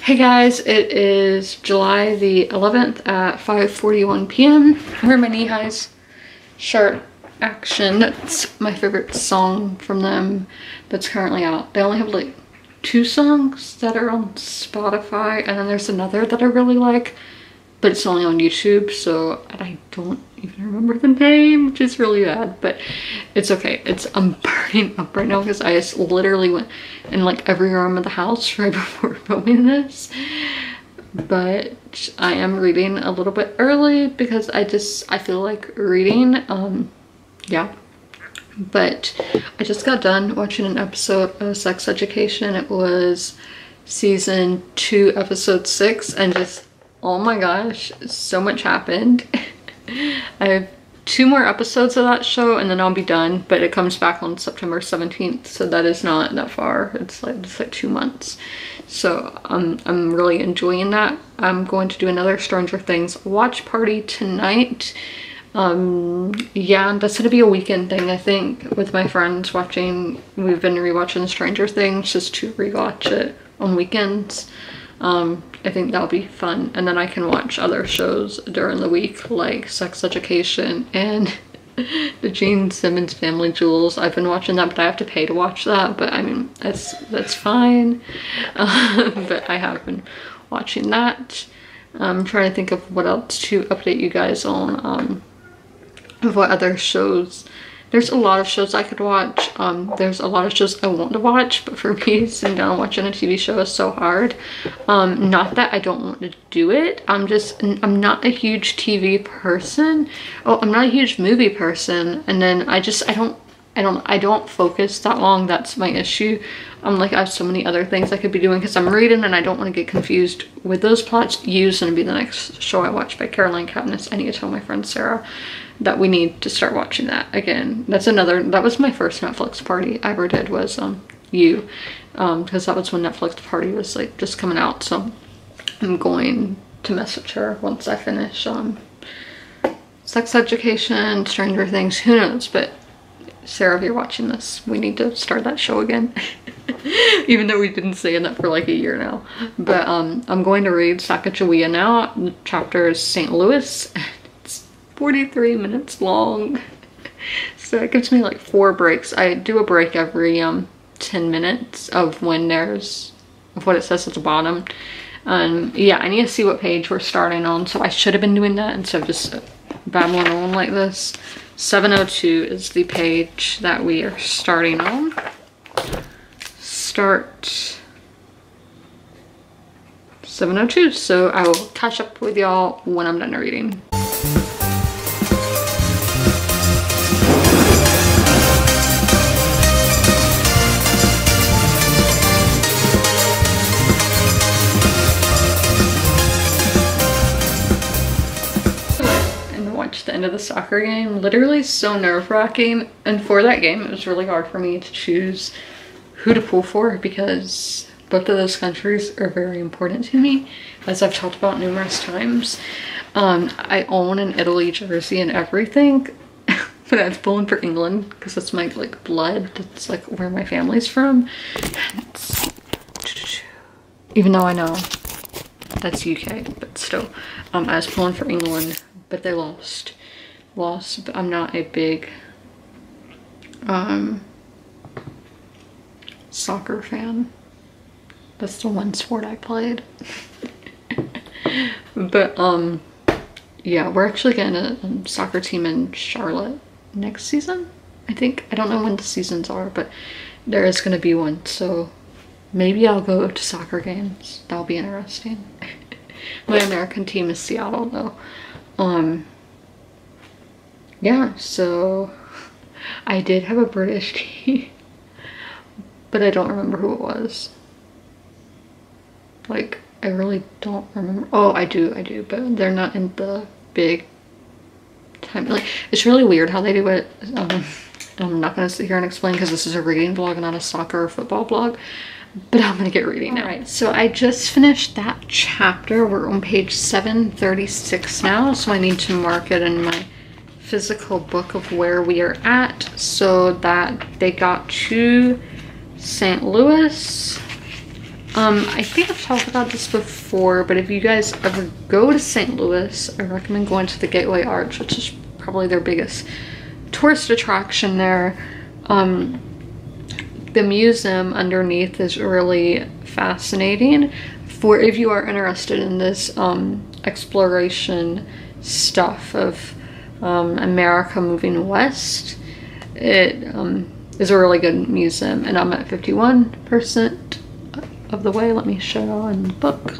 Hey guys, it is July the 11th at 5:41 p.m. I wear my knee-highs shirt Action. That's my favorite song from them that's currently out. They only have like 2 songs that are on Spotify, and then there's another that I really like, but it's only on YouTube, so I don't even remember the name, which is really bad, but it's okay. I'm burning up right now because I just literally went in like every room of the house right before filming this. But I am reading a little bit early because I feel like reading. Yeah. But I just got done watching an episode of Sex Education. It was season 2, episode 6, and just, oh my gosh, so much happened. I have 2 more episodes of that show and then I'll be done, but it comes back on September 17th, so that is not that far. It's like 2 months. So I'm really enjoying that. I'm going to do another Stranger Things watch party tonight. Yeah, that's gonna be a weekend thing, I think, with my friends watching. We've been rewatching Stranger Things just to rewatch it on weekends. I think that'll be fun, and then I can watch other shows during the week like Sex Education and the Gene Simmons Family Jewels. I've been watching that, but I have to pay to watch that, but I mean, that's fine. But I have been watching that. I'm trying to think of what else to update you guys on, of what other shows. There's a lot of shows I could watch. There's a lot of shows I want to watch, but for me, sitting down watching a TV show is so hard. Not that I don't want to do it. I'm not a huge TV person. Oh, I'm not a huge movie person. And then I don't focus that long. That's my issue. Like, I have so many other things I could be doing because I'm reading and I don't want to get confused with those plots. You's gonna be the next show I watch by Caroline Kepnes. I need to tell my friend Sarah that we need to start watching that again. That was my first Netflix party I ever did, was You, because that was when Netflix party was like just coming out. So I'm going to message her once I finish Sex Education, Stranger Things, who knows. But Sarah, if you're watching this, we need to start that show again. Even though we've been saying that for like a year now. But I'm going to read Sacagawea now. The chapter is St. Louis. It's 43 minutes long. So it gives me like 4 breaks. I do a break every 10 minutes of when there's of what it says at the bottom. Yeah, I need to see what page we're starting on, so I should have been doing that instead of just babbling on like this. 702 is the page that we are starting on. Start 702, so I will catch up with y'all when I'm done reading. The end of the soccer game. Literally so nerve-wracking, and for that game it was really hard for me to choose who to pull for because both of those countries are very important to me, as I've talked about numerous times. I own an Italy jersey and everything, but I was pulling for England because that's my like blood. That's like where my family's from. Even though I know that's UK, but still, I was pulling for England, but they lost. But I'm not a big soccer fan. That's the one sport I played. But yeah, we're actually getting a soccer team in Charlotte next season, I think. I don't know when the seasons are, but there is going to be one, so maybe I'll go to soccer games. That'll be interesting. My American team is Seattle though. Yeah, so I did have a British team, but I don't remember who it was. Like, I really don't remember. Oh, I do, but they're not in the big time. Like, it's really weird how they do it. I'm not gonna sit here and explain because this is a reading vlog, not a soccer or football vlog. But I'm gonna get reading now. Alright, so I just finished that chapter. We're on page 736 now, so I need to mark it in my physical book of where we are at, so that they got to St. Louis I think I've talked about this before, but if you guys ever go to St. Louis, I recommend going to the Gateway Arch, which is probably their biggest tourist attraction there. The museum underneath is really fascinating for if you are interested in this exploration stuff of America moving west. It is a really good museum, and I'm at 51% of the way. Let me show y'all in the book.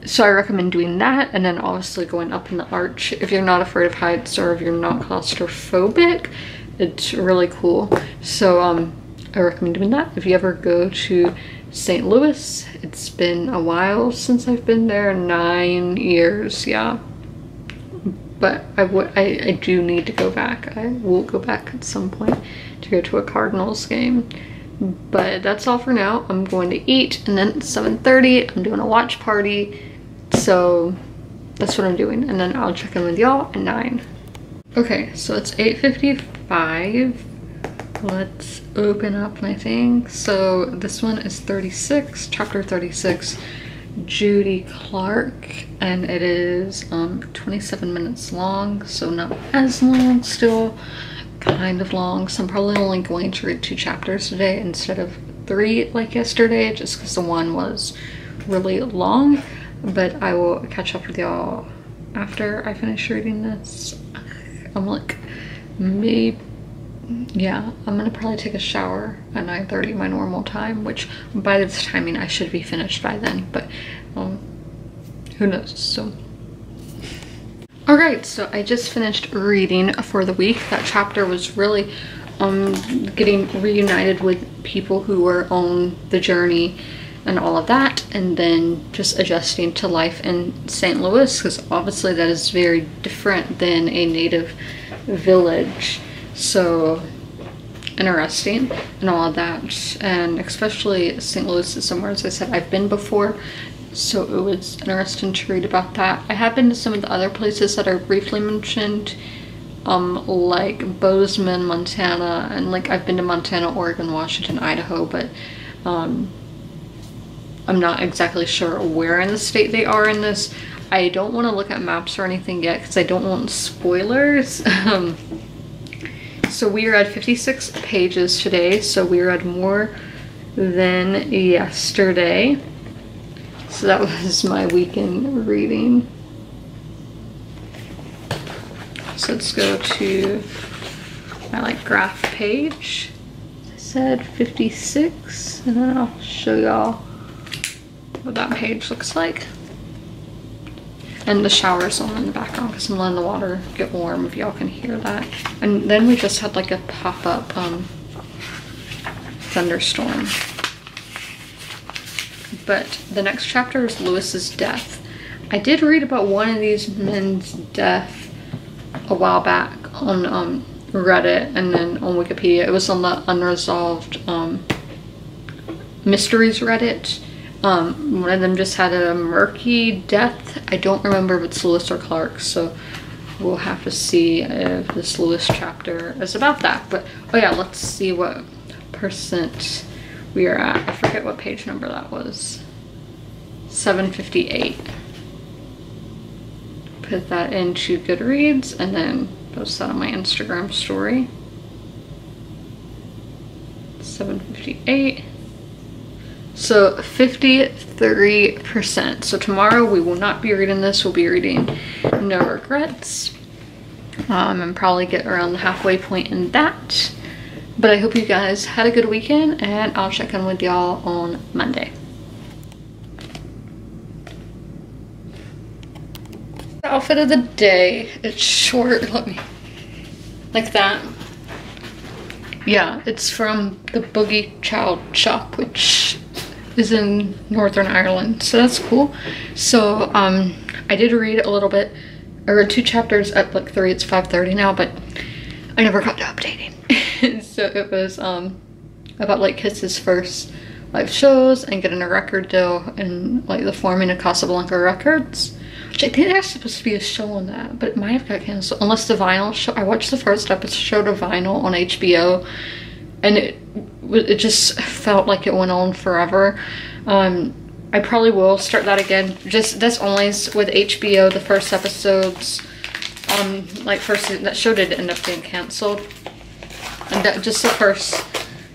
So I recommend doing that, and then obviously going up in the arch if you're not afraid of heights or if you're not claustrophobic. It's really cool. So I recommend doing that if you ever go to St. Louis. It's been a while since I've been there, 9 years, yeah. But I do need to go back. I will go back at some point to go to a Cardinals game. But that's all for now. I'm going to eat, and then at 7:30 I'm doing a watch party. So that's what I'm doing, and then I'll check in with y'all at 9. Okay, so it's 8:55. Let's open up my thing. So this one is 36, chapter 36, Judy Clark, and it is 27 minutes long, so not as long, still kind of long. So I'm probably only going to read 2 chapters today instead of 3 like yesterday, just because the one was really long. But I will catch up with y'all after I finish reading this. I'm like, maybe, yeah, I'm gonna probably take a shower at 9:30, my normal time, which by this timing I should be finished by then, but who knows. So alright, so I just finished reading for the week. That chapter was really getting reunited with people who were on the journey and all of that, and then just adjusting to life in St. Louis, because obviously that is very different than a native village. So interesting and all of that, and especially St. Louis is somewhere, as I said, I've been before, so it was interesting to read about that. I have been to some of the other places that are briefly mentioned, like Bozeman, Montana, and like I've been to Montana, Oregon, Washington, Idaho, but I'm not exactly sure where in the state they are in this. I don't want to look at maps or anything yet because I don't want spoilers. So we read 56 pages today, so we read more than yesterday. So that was my weekend reading. So let's go to my like graph page. As I said 56, and then I'll show y'all what that page looks like. And the shower's on in the background because I'm letting the water get warm, if y'all can hear that. And then we just had like a pop-up thunderstorm. But the next chapter is Lewis's death. I did read about one of these men's death a while back on Reddit and then on Wikipedia. It was on the Unresolved Mysteries Reddit. One of them just had a murky death. I don't remember if it's Lewis or Clark, so we'll have to see if this Lewis chapter is about that. But oh yeah, let's see what percent we are at. I forget what page number that was. 758. Put that into Goodreads and then post that on my Instagram story. 758. So 53%. So tomorrow we will not be reading this. We'll be reading No Regrets. And probably get around the halfway point in that. But I hope you guys had a good weekend, and I'll check in with y'all on Monday. The outfit of the day. It's short. Let me, like that. Yeah, it's from the Boogie Child shop, which is in Northern Ireland, so that's cool. So I did read a little bit. I read 2 chapters at like 3. It's 5:30 now, but I never got to updating. So it was about like his first live shows and getting a record deal and like the forming of Casablanca Records, which I think there's supposed to be a show on that, but it might have got canceled unless the vinyl show. I watched the first episode of Vinyl on HBO and it just felt like it went on forever. I probably will start that again. Just that's only with HBO, the first episodes, like that show did end up being canceled, and that just the first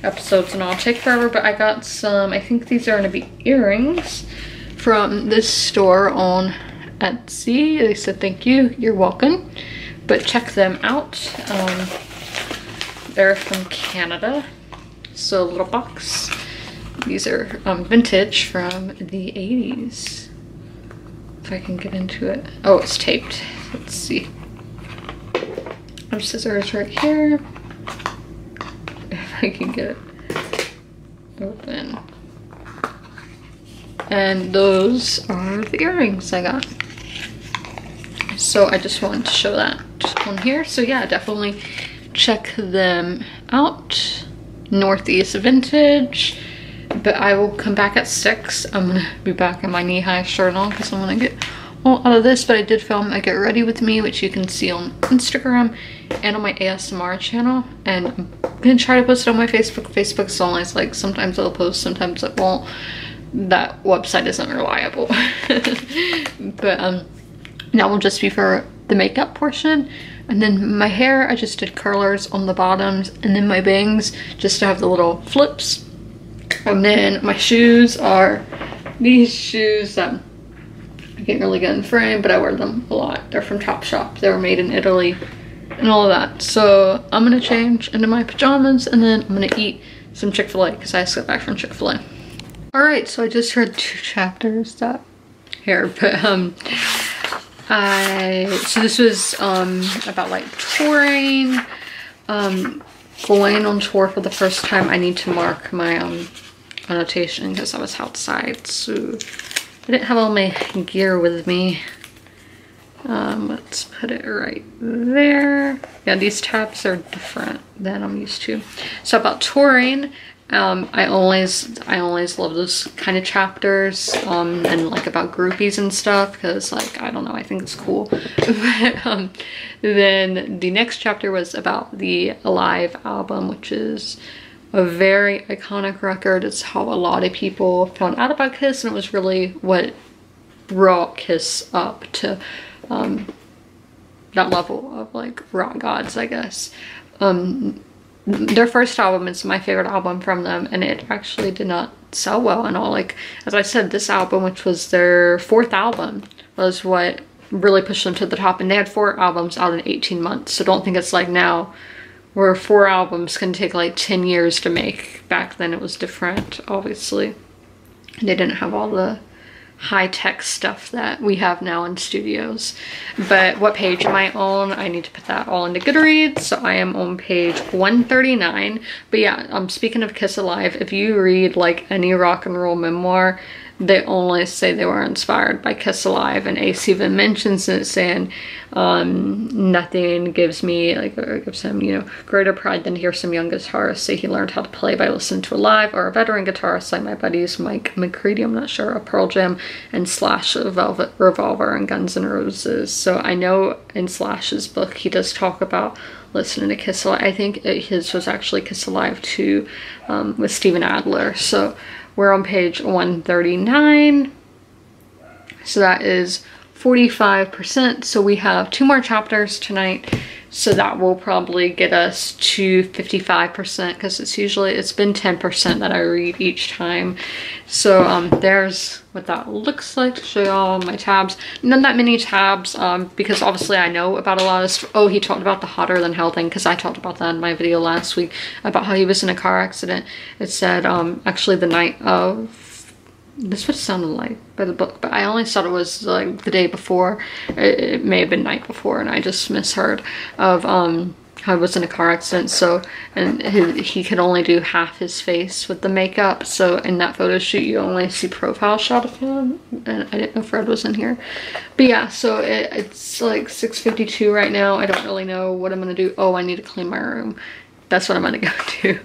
episodes, and I'll take forever. But I got some, I think these are gonna be earrings from this store on Etsy. They said thank you, you're welcome, but check them out. They're from Canada, so a little box. These are vintage from the 80s. If I can get into it. Oh, it's taped. Let's see. I have scissors right here. If I can get it open. And those are the earrings I got. So I just wanted to show that on here. So yeah, definitely check them out. Northeast Vintage. But I will come back at 6. I'm gonna be back in my knee-high shirt on because I'm gonna get all out of this. But I did film a Get Ready With Me, which you can see on Instagram and on my ASMR channel. And I'm gonna try to post it on my Facebook. Facebook's always like, sometimes I'll post, sometimes it won't. That website isn't reliable. But that will just be for the makeup portion. And then my hair, I just did curlers on the bottoms, and then my bangs just to have the little flips. And then my shoes are these shoes that I can't really get in frame, but I wear them a lot. They're from Topshop. They were made in Italy and all of that. So I'm gonna change into my pajamas, and then I'm gonna eat some Chick-fil-A because I just got back from Chick-fil-A. All right, so I just read 2 chapters that here, but so this was about like touring, going on tour for the first time. I need to mark my annotation because I was outside, so I didn't have all my gear with me. Let's put it right there. Yeah, these tabs are different than I'm used to. So about touring, I always love those kind of chapters, and like about groupies and stuff, because like, I don't know, I think it's cool. But then the next chapter was about the Alive album, which is a very iconic record. It's how a lot of people found out about Kiss, and it was really what brought Kiss up to that level of like rock gods, I guess. Their first album is my favorite album from them, and it actually did not sell well and all. Like, as I said, this album, which was their 4th album, was what really pushed them to the top, and they had 4 albums out in 18 months. So don't think it's like now where 4 albums can take like 10 years to make. Back then it was different, obviously. They didn't have all the high-tech stuff that we have now in studios. But what page am I on? I need to put that all into Goodreads, so I am on page 139. But yeah, speaking of Kiss Alive, if you read like any rock and roll memoir, they only say they were inspired by Kiss Alive, and Ace even mentions it, saying nothing gives me, like, or gives him, you know, greater pride than to hear some young guitarist say he learned how to play by listening to Alive, or a veteran guitarist like my buddies Mike McCready, I'm not sure, a Pearl Jam, and Slash, Velvet Revolver, and Guns N' Roses. So I know in Slash's book he does talk about listening to Kiss Alive. I think his was actually Kiss Alive 2 with Steven Adler. So we're on page 139. So that is 45%. So we have 2 more chapters tonight. So that will probably get us to 55%, because it's been 10% that I read each time. So there's what that looks like to show y'all my tabs. Not that many tabs, because obviously I know about a lot of stuff. Oh, he talked about the hotter than hell thing, because I talked about that in my video last week about how he was in a car accident. It said actually the night of, this is what it sounded like by the book, but I only thought it was like the day before. It may have been night before, and I just misheard of how he was in a car accident. So, and he could only do half his face with the makeup. So in that photo shoot, you only see profile shot of him, and I didn't know Fred was in here. But yeah, so it's like 6:52 right now. I don't really know what I'm gonna do. Oh, I need to clean my room. That's what I'm gonna go do.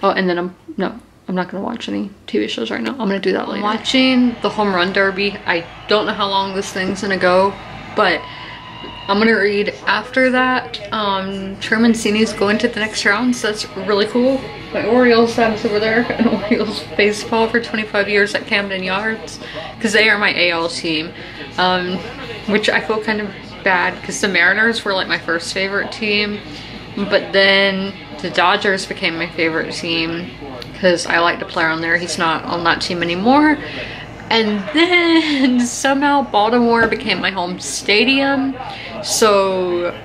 Oh, and then I'm not gonna watch any TV shows right now. I'm gonna do that later. I'm watching the Home Run Derby. I don't know how long this thing's gonna go, but I'm gonna read after that. Trey Mancini's going to the next round, so that's really cool. My Orioles status over there, and Orioles baseball for 25 years at Camden Yards, because they are my AL team, which I feel kind of bad because the Mariners were like my first favorite team, but then the Dodgers became my favorite team because I liked a player on there. He's not on that team anymore. And then somehow Baltimore became my home stadium. So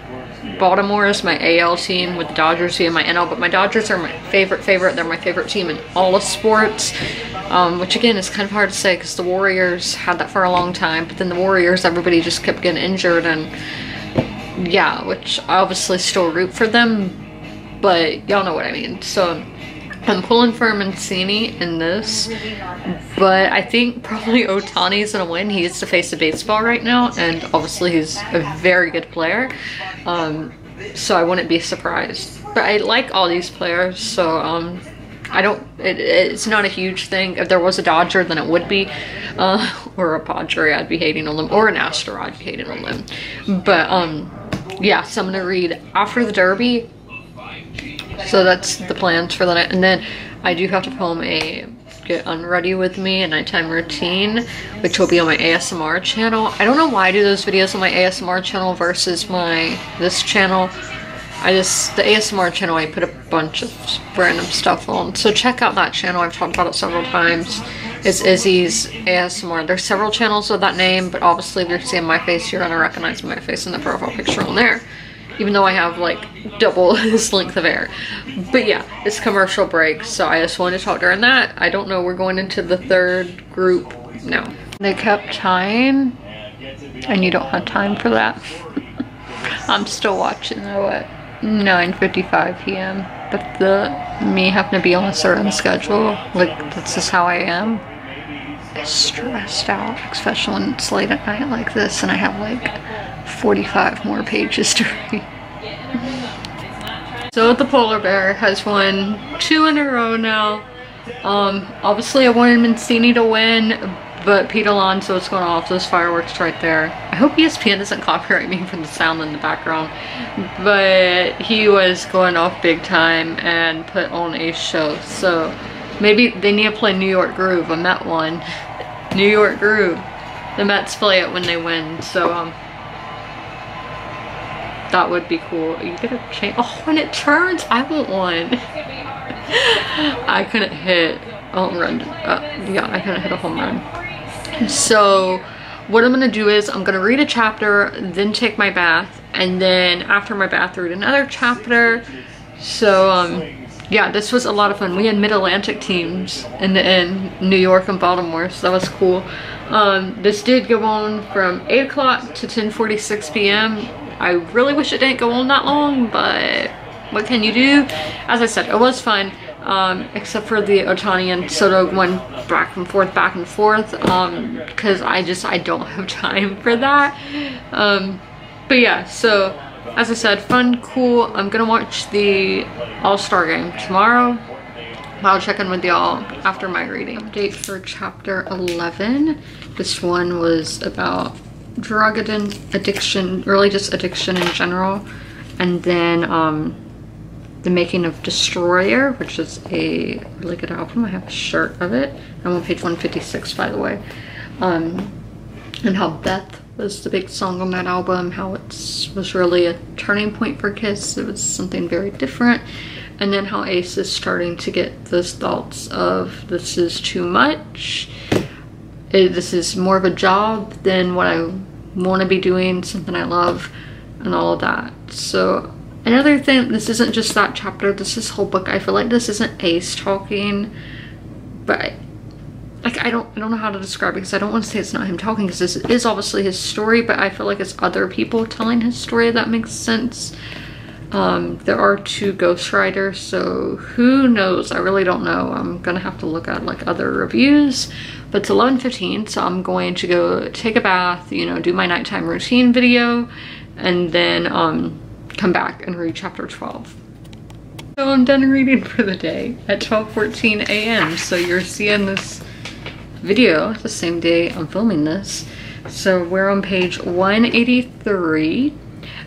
Baltimore is my AL team with the Dodgers being my NL, but my Dodgers are my favorite. They're my favorite team in all of sports, which again is kind of hard to say because the Warriors had that for a long time, but then the Warriors, everybody just kept getting injured, and yeah, which I obviously still root for them, but y'all know what I mean. So I'm pulling for Mancini in this, but I think probably Ohtani's gonna win. He gets to face the baseball right now, and obviously he's a very good player, so I wouldn't be surprised. But I like all these players, so it's not a huge thing. If there was a Dodger, then it would be, or a Padre, I'd be hating on them, or an Astro, I'd be hating on them. But yeah, so I'm gonna read after the Derby. So that's the plans for the night, and then I do have to film a get unready with me a nighttime routine, which will be on my ASMR channel. I don't know why I do those videos on my ASMR channel versus this channel. The ASMR channel, I put a bunch of random stuff on, so check out that channel. I've talked about it several times. It's Izzy's ASMR. There's several channels with that name, but obviously if you're seeing my face, you're gonna recognize my face in the profile picture on there, even though I have like double this length of hair. But yeah, it's commercial break, so I just wanted to talk during that. I don't know, we're going into the third group now. They kept tying, and you don't have time for that. I'm still watching though at 9:55 p.m. But me having to be on a certain schedule, like that's just how I am. I'm stressed out, especially when it's late at night like this and I have like 45 more pages to read. So the polar bear has won 2 in a row now. Obviously I wanted Mancini to win, but Pete Alonso is going off those fireworks right there. I hope ESPN doesn't copyright me for the sound in the background, but he was going off big time and put on a show. So maybe they need to play New York Groove. I met one. New York Groove. The Mets play it when they win, so that would be cool. You get a change. Oh, when it turns, I want one. I couldn't hit a home run. Yeah, I couldn't hit a home run. So what I'm gonna do is I'm gonna read a chapter, then take my bath, and then after my bath read another chapter. So yeah, this was a lot of fun. We had mid-Atlantic teams in New York and Baltimore, so that was cool. This did go on from 8 o'clock to 10:46 p.m. I really wish it didn't go on that long, but what can you do? As I said, it was fun, except for the Ohtani and Soto going back and forth, because I don't have time for that. But yeah, so as I said, fun, cool. I'm gonna watch the All-Star game tomorrow. I'll check in with y'all after my reading. Update for chapter 11. This one was about drug addiction, really just addiction in general. And then the making of Destroyer, which is a really good album. I have a shirt of it. I'm on page 156, by the way. And how Beth was the big song on that album, how it was really a turning point for Kiss. It was something very different. And then how Ace is starting to get those thoughts of, this is too much. This is more of a job than what I want to be doing, something I love, and all of that. So another thing, this isn't just that chapter, this is whole book. I feel like this isn't Ace talking, but I don't know how to describe it, because I don't want to say it's not him talking, because this is obviously his story, but I feel like it's other people telling his story, if that makes sense. There are 2 ghostwriters, so who knows? I really don't know. I'm gonna have to look at like other reviews, but it's 11:15, so I'm going to go take a bath, you know, do my nighttime routine video, and then come back and read chapter 12. So I'm done reading for the day at 12:14 a.m. So you're seeing this video the same day I'm filming this. So we're on page 183.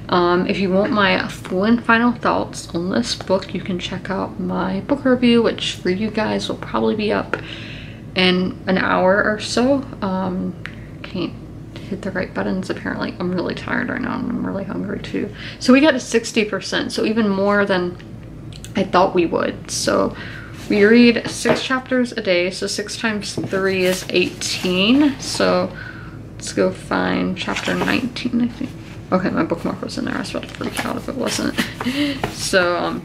If you want my full and final thoughts on this book, you can check out my book review, which for you guys will probably be up in an hour or so. Can't hit the right buttons apparently. I'm really tired right now and I'm really hungry too. So we got to 60%, so even more than I thought we would. So we read 6 chapters a day, so 6 times 3 is 18. So let's go find chapter 19, I think. Okay, my bookmark was in there. I was about to freak out if it wasn't. So,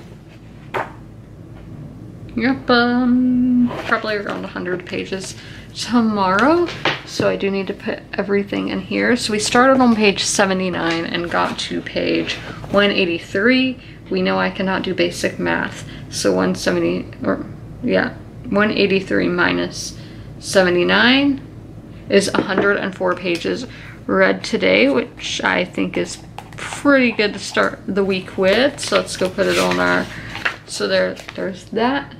yep, probably around 100 pages tomorrow. So I do need to put everything in here. So we started on page 79 and got to page 183. We know I cannot do basic math. So 183 minus 79 is 104 pages read today, which I think is pretty good to start the week with. So let's go put it on our, so there's that.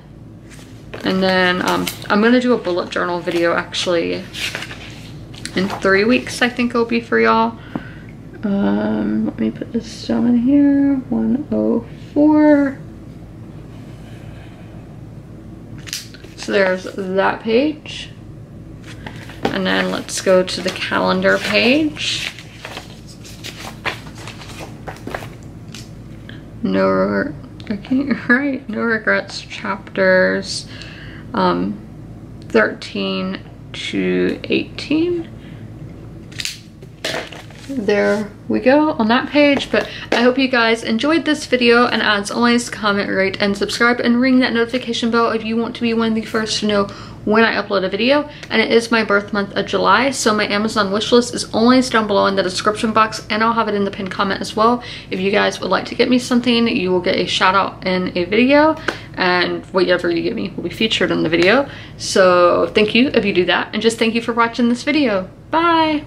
And then I'm gonna do a bullet journal video actually in 3 weeks. I think it'll be for y'all. Let me put this down in here. 104. So there's that page. And then let's go to the calendar page. No regrets chapters 13 to 18. There we go on that page. But I hope you guys enjoyed this video, and as always, comment, rate, and subscribe, and ring that notification bell if you want to be one of the first to know when I upload a video. And it is my birth month of July, so my Amazon wishlist is always down below in the description box, and I'll have it in the pinned comment as well. If you guys would like to get me something, you will get a shout out in a video, and whatever you get me will be featured in the video. So thank you if you do that, and just thank you for watching this video. Bye.